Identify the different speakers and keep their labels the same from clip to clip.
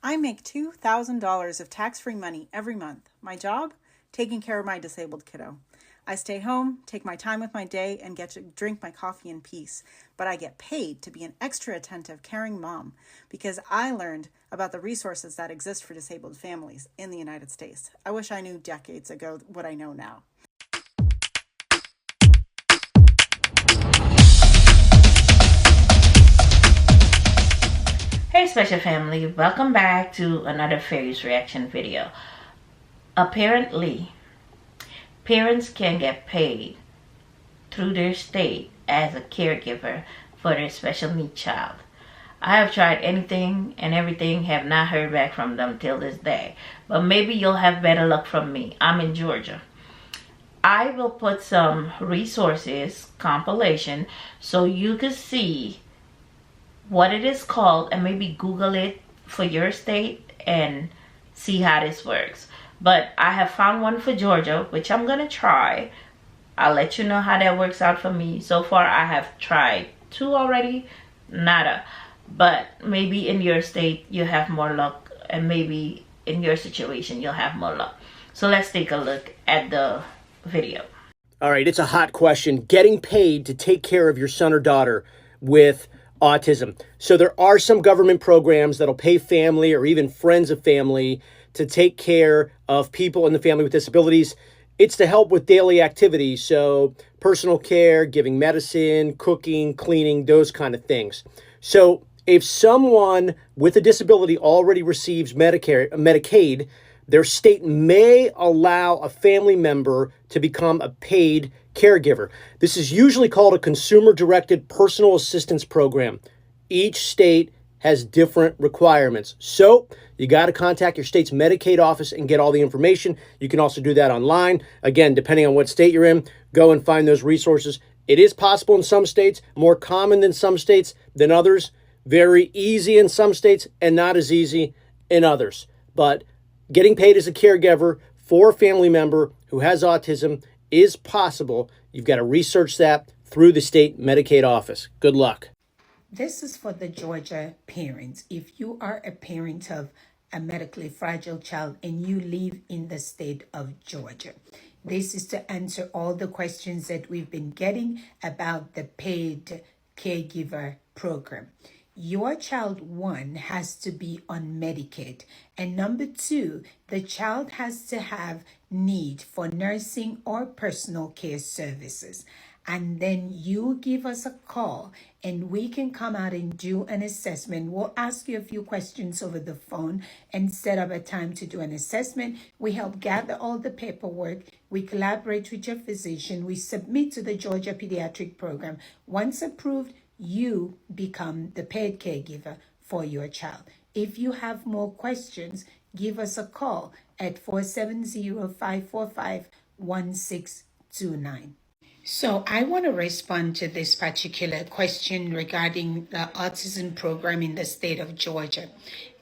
Speaker 1: I make $2,000 of tax-free money every month. My job? Taking care of my disabled kiddo. I stay home, take my time with my day, and get to drink my coffee in peace. But I get paid to be an extra attentive, caring mom because I learned about the resources that exist for disabled families in the United States. I wish I knew decades ago what I know now.
Speaker 2: Hey special family, welcome back to another Fairies reaction video. Apparently, parents can get paid through their state as a caregiver for their special needs child. I have tried anything and everything, have not heard back from them till this day. But maybe you'll have better luck from me. I'm in Georgia. I will put some resources, compilation, so you can see what it is called and maybe Google it for your state and see how this works. But I have found one for Georgia, which I'm gonna try. I'll let you know how that works out for me. So far I have tried 2 already, nada. But maybe in your state you have more luck, and maybe in your situation you'll have more luck. So let's take a look at the video.
Speaker 3: All right, it's a hot question. Getting paid to take care of your son or daughter with autism. So there are some government programs that'll pay family or even friends of family to take care of people in the family with disabilities. It's to help with daily activities, so personal care, giving medicine, cooking, cleaning, those kind of things. So if someone with a disability already receives Medicaid, their state may allow a family member to become a paid caregiver. This is usually called a consumer-directed personal assistance program. Each state has different requirements. So you got to contact your state's Medicaid office and get all the information. You can also do that online. Again, depending on what state you're in, go and find those resources. It is possible in some states, more common than some states than others, very easy in some states and not as easy in others. But getting paid as a caregiver for a family member who has autism is possible. You've got to research that through the state Medicaid office. Good luck.
Speaker 4: This is for the Georgia parents. If you are a parent of a medically fragile child and you live in the state of Georgia, this is to answer all the questions that we've been getting about the paid caregiver program. Your child, 1, has to be on Medicaid, and number 2, the child has to have need for nursing or personal care services. And then you give us a call and we can come out and do an assessment. We'll ask you a few questions over the phone and set up a time to do an assessment. We help gather all the paperwork. We collaborate with your physician. We submit to the Georgia Pediatric Program. Once approved, you become the paid caregiver for your child. If you have more questions, give us a call at 470-545-1629. So I want to respond to this particular question regarding the autism program in the state of Georgia.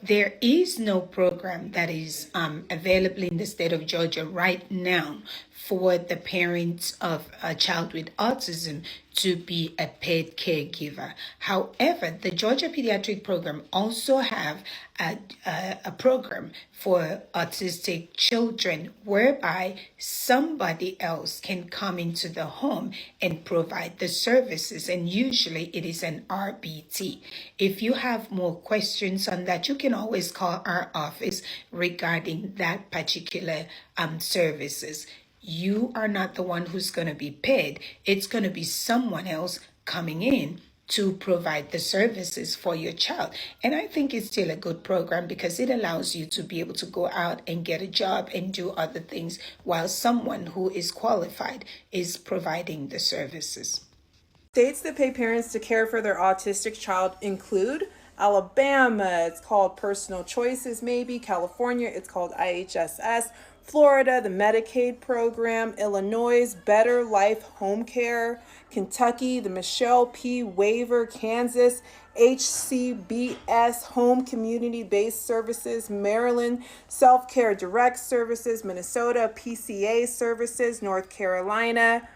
Speaker 4: There is no program that is available in the state of Georgia right now for the parents of a child with autism to be a paid caregiver. However, the Georgia Pediatric Program also have a program for autistic children whereby somebody else can come into the home and provide the services, and usually it is an RBT. If you have more questions on that, you can always call our office regarding that particular services. You are not the one who's going to be paid. It's going to be someone else coming in to provide the services for your child. And I think it's still a good program because it allows you to be able to go out and get a job and do other things while someone who is qualified is providing the services.
Speaker 5: States that pay parents to care for their autistic child include Alabama, it's called Personal Choices maybe, California, it's called IHSS, Florida, the Medicaid program, Illinois, Better Life Home Care, Kentucky, the Michelle P. Waiver, Kansas, HCBS Home Community-Based Services, Maryland, Self-Care Direct Services, Minnesota, PCA Services, North Carolina,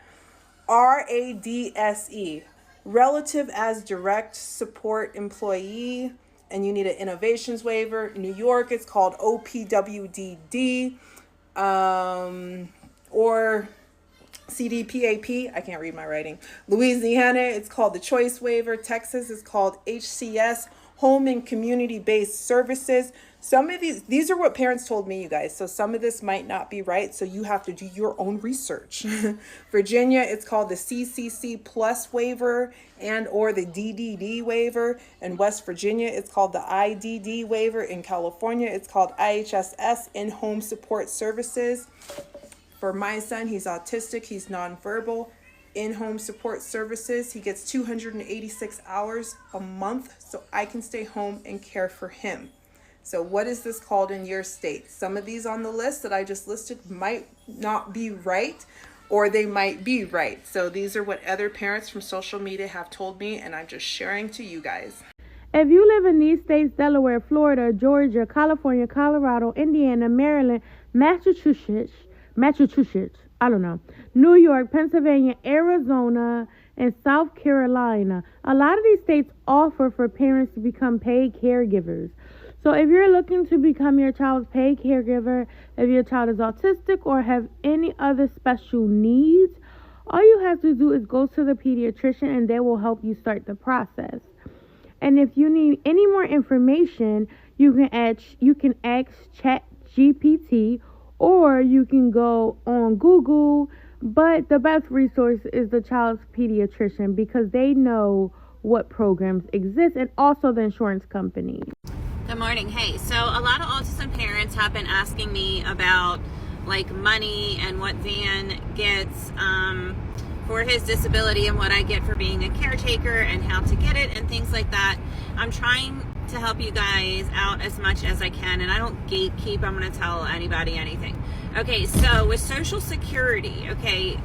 Speaker 5: RADSE, Relative as Direct Support Employee, and you need an innovations waiver. New York, it's called OPWDD, or CDPAP. I can't read my writing. Louisiana, it's called the choice waiver. Texas is called HCS, home and community-based services. Some of these are what parents told me, you guys. So some of this might not be right. So you have to do your own research. Virginia, it's called the CCC plus waiver and or the DDD waiver. In West Virginia, it's called the IDD waiver. In California, it's called IHSS, in-home support services. For my son, he's autistic, he's nonverbal. In-home support services, he gets 286 hours a month, so I can stay home and care for him. So what is this called in your state? Some of these on the list that I just listed might not be right, or they might be right. So these are what other parents from social media have told me, and I'm just sharing to you guys.
Speaker 6: If you live in these states, Delaware, Florida, Georgia, California, Colorado, Indiana, Maryland, Massachusetts, New York, Pennsylvania, Arizona, and South Carolina, a lot of these states offer for parents to become paid caregivers. So if you're looking to become your child's paid caregiver, if your child is autistic or have any other special needs, all you have to do is go to the pediatrician and they will help you start the process. And if you need any more information, you can ask ChatGPT, or you can go on Google, but the best resource is the child's pediatrician because they know what programs exist, and also the insurance company.
Speaker 7: Good morning. Hey, so a lot of autism parents have been asking me about like money and what Van gets for his disability and what I get for being a caretaker and how to get it and things like that. I'm trying to help you guys out as much as I can, and I don't gatekeep. I'm going to tell anybody anything. Okay, so with Social Security, okay,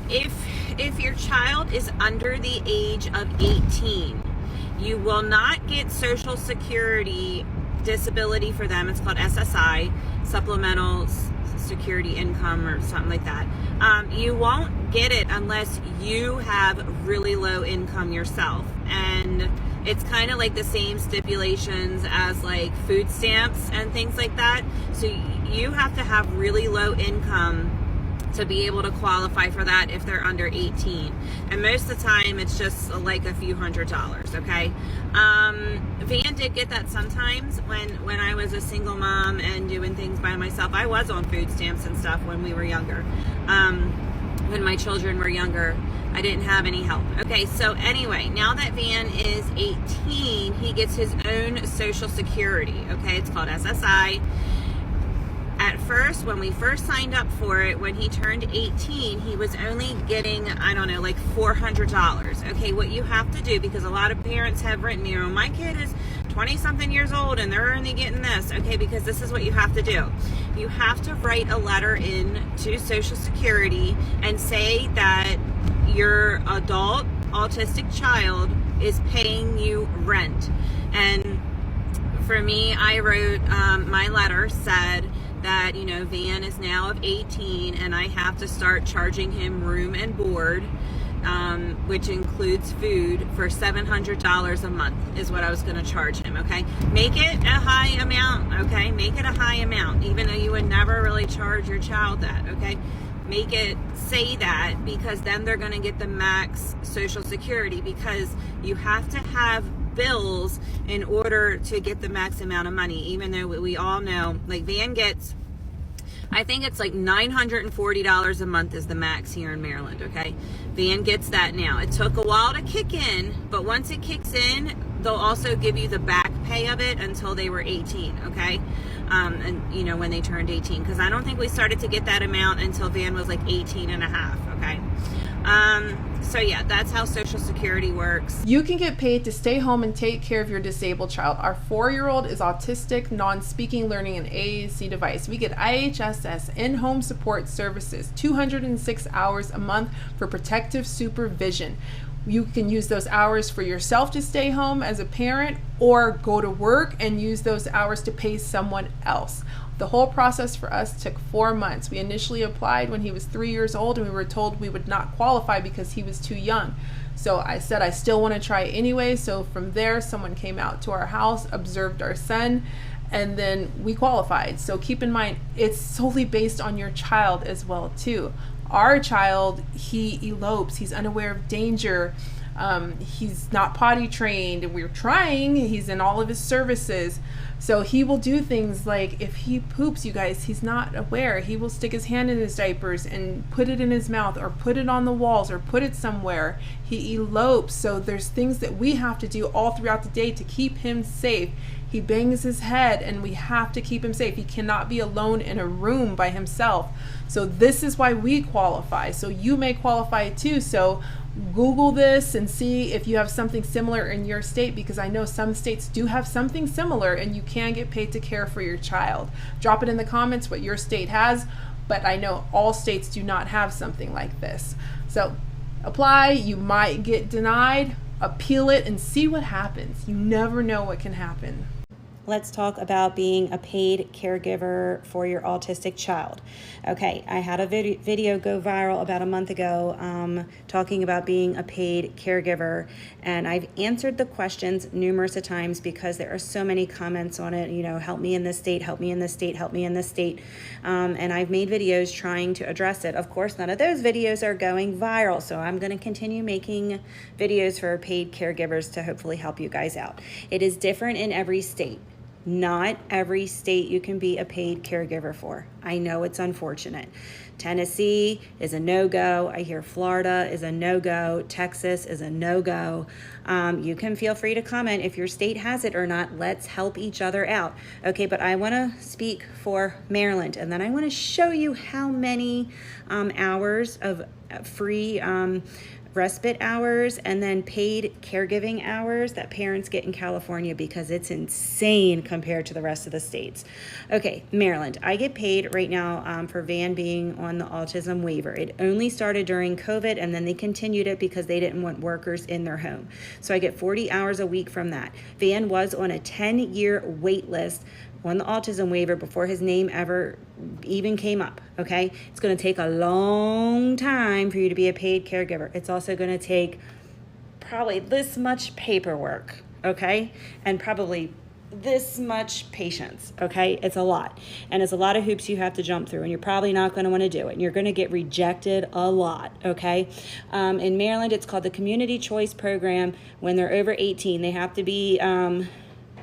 Speaker 7: if your child is under the age of 18, you will not get Social Security disability for them. It's called SSI, Supplemental Security Income or something like that. You won't get it unless you have really low income yourself. And it's kind of like the same stipulations as like food stamps and things like that. So you have to have really low income to be able to qualify for that if they're under 18. And most of the time it's just like a few $100s, okay? Van did get that sometimes when I was a single mom and doing things by myself. I was on food stamps and stuff when we were younger. When my children were younger, I didn't have any help. Okay, so anyway, now that Van is 18, he gets his own Social Security, okay? It's called SSI. At first, when we first signed up for it, when he turned 18, he was only getting, I don't know, like $400. Okay, what you have to do, because a lot of parents have written me, oh, my kid is 20-something years old and they're only getting this. Okay, because this is what you have to do. You have to write a letter in to Social Security and say that your adult autistic child is paying you rent. And for me, I wrote, my letter said that, you know, Van is now of 18 and I have to start charging him room and board, which includes food, for $700 a month is what I was going to charge him, okay? Make it a high amount, okay? Make it a high amount, even though you would never really charge your child that, okay? Make it say that, because then they're going to get the max Social Security, because you have to have bills in order to get the max amount of money, even though we all know, like Van gets, I think it's like $940 a month is the max here in Maryland, okay? Van gets that now. It took a while to kick in, but once it kicks in, they'll also give you the back pay of it until they were 18, okay? And you know, when they turned 18, because I don't think we started to get that amount until Van was like 18 and a half, okay? So yeah, that's how Social Security works.
Speaker 5: You can get paid to stay home and take care of your disabled child. Our 4-year-old is autistic, non-speaking, learning an AAC device. We get IHSS, in-home support services, 206 hours a month for protective supervision. You can use those hours for yourself to stay home as a parent, or go to work and use those hours to pay someone else. The whole process for us took 4 months. We initially applied when he was 3 years old, and we were told we would not qualify because he was too young. So I said I still want to try anyway. So from there, someone came out to our house, observed our son, and then we qualified. So keep in mind, it's solely based on your child as well too. Our child, he elopes, he's unaware of danger, he's not potty trained, and we're trying, he's in all of his services. So he will do things like, if he poops, you guys, he's not aware. He will stick his hand in his diapers and put it in his mouth, or put it on the walls, or put it somewhere. He elopes. So there's things that we have to do all throughout the day to keep him safe. He bangs his head, and we have to keep him safe. He cannot be alone in a room by himself. So this is why we qualify. So you may qualify too. So Google this and see if you have something similar in your state, because I know some states do have something similar, and you can get paid to care for your child. Drop it in the comments what your state has, but I know all states do not have something like this. So apply. You might get denied. Appeal it and see what happens. You never know what can happen.
Speaker 8: Let's talk about being a paid caregiver for your autistic child. Okay, I had a video go viral about a month ago talking about being a paid caregiver, and I've answered the questions numerous of times because there are so many comments on it, you know, help me in this state, help me in this state, help me in this state, and I've made videos trying to address it. Of course, none of those videos are going viral, so I'm going to continue making videos for paid caregivers to hopefully help you guys out. It is different in every state. Not every state you can be a paid caregiver for. I know it's unfortunate. Tennessee is a no-go. I hear Florida is a no-go. Texas is a no-go. You can feel free to comment if your state has it or not. Let's help each other out. Okay, but I want to speak for Maryland, and then I want to show you how many hours of free respite hours and then paid caregiving hours that parents get in California, because it's insane compared to the rest of the states. Okay, Maryland, I get paid right now for Van being on the autism waiver. It only started during COVID, and then they continued it because they didn't want workers in their home. So I get 40 hours a week from that. Van was on a 10-year wait list on the autism waiver before his name ever even came up, okay? It's gonna take a long time for you to be a paid caregiver. It's also gonna take probably this much paperwork, okay? And probably this much patience, okay? It's a lot. And it's a lot of hoops you have to jump through, and you're probably not gonna wanna do it. And you're gonna get rejected a lot, okay? In Maryland, it's called the Community Choice Program. When they're over 18, they have to be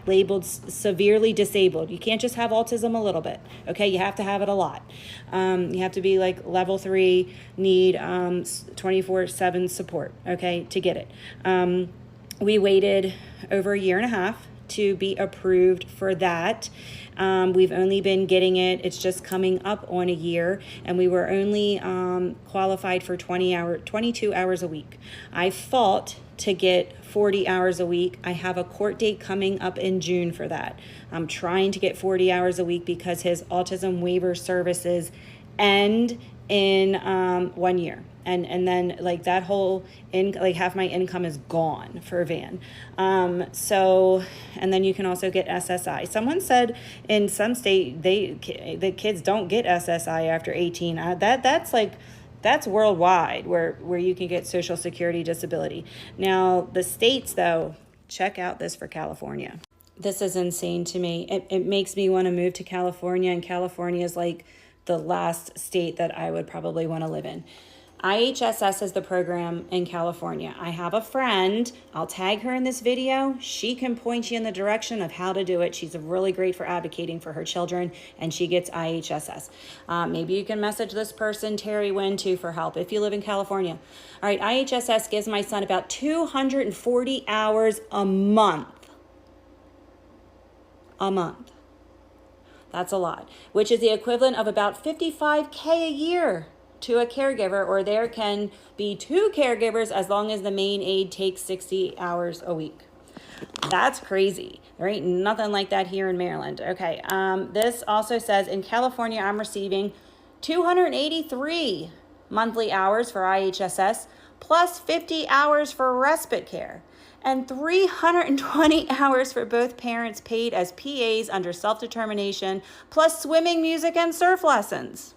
Speaker 8: labeled severely disabled. You can't just have autism a little bit, okay? You have to have it a lot. You have to be like level 3, need 24/7 support, okay, to get it. We waited over a year and a half to be approved for that. We've only been getting it, it's just coming up on a year, and we were only qualified for 22 hours a week. I fought to get 40 hours a week. I have a court date coming up in June for that. I'm trying to get 40 hours a week because his autism waiver services end in 1 year. And then like that whole like half my income is gone for Van. So, and then you can also get SSI. Someone said in some state the kids don't get SSI after 18. That's worldwide where you can get Social Security disability. Now the states though, check out this for California. This is insane to me. It makes me want to move to California, and California is like the last state that I would probably want to live in. IHSS is the program in California. I have a friend, I'll tag her in this video. She can point you in the direction of how to do it. She's really great for advocating for her children, and she gets IHSS. Maybe you can message this person, Terry Wynn, too, for help if you live in California. All right, IHSS gives my son about 240 hours a month. That's a lot, which is the equivalent of about $55K a year to a caregiver, or there can be 2 caregivers as long as the main aide takes 60 hours a week. That's crazy. There ain't nothing like that here in Maryland. Okay, this also says in California, I'm receiving 283 monthly hours for IHSS, plus 50 hours for respite care, and 320 hours for both parents paid as PAs under self-determination, plus swimming, music, and surf lessons.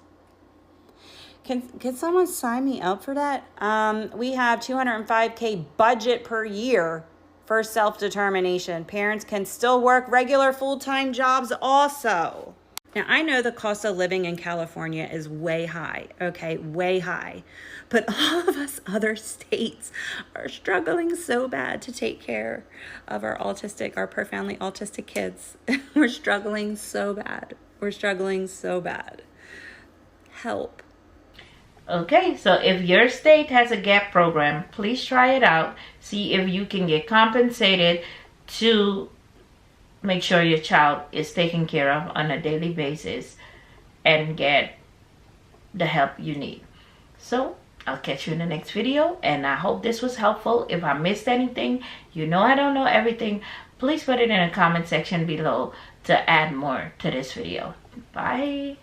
Speaker 8: Can someone sign me up for that? We have $205K budget per year for self-determination. Parents can still work regular full-time jobs also. Now, I know the cost of living in California is way high, okay, way high. But all of us other states are struggling so bad to take care of our profoundly autistic kids. We're struggling so bad. We're struggling so bad. Help.
Speaker 2: Okay, so if your state has a GAP program, please try it out. See if you can get compensated to make sure your child is taken care of on a daily basis and get the help you need. So I'll catch you in the next video, and I hope this was helpful. If I missed anything, you know I don't know everything, please put it in the comment section below to add more to this video. Bye.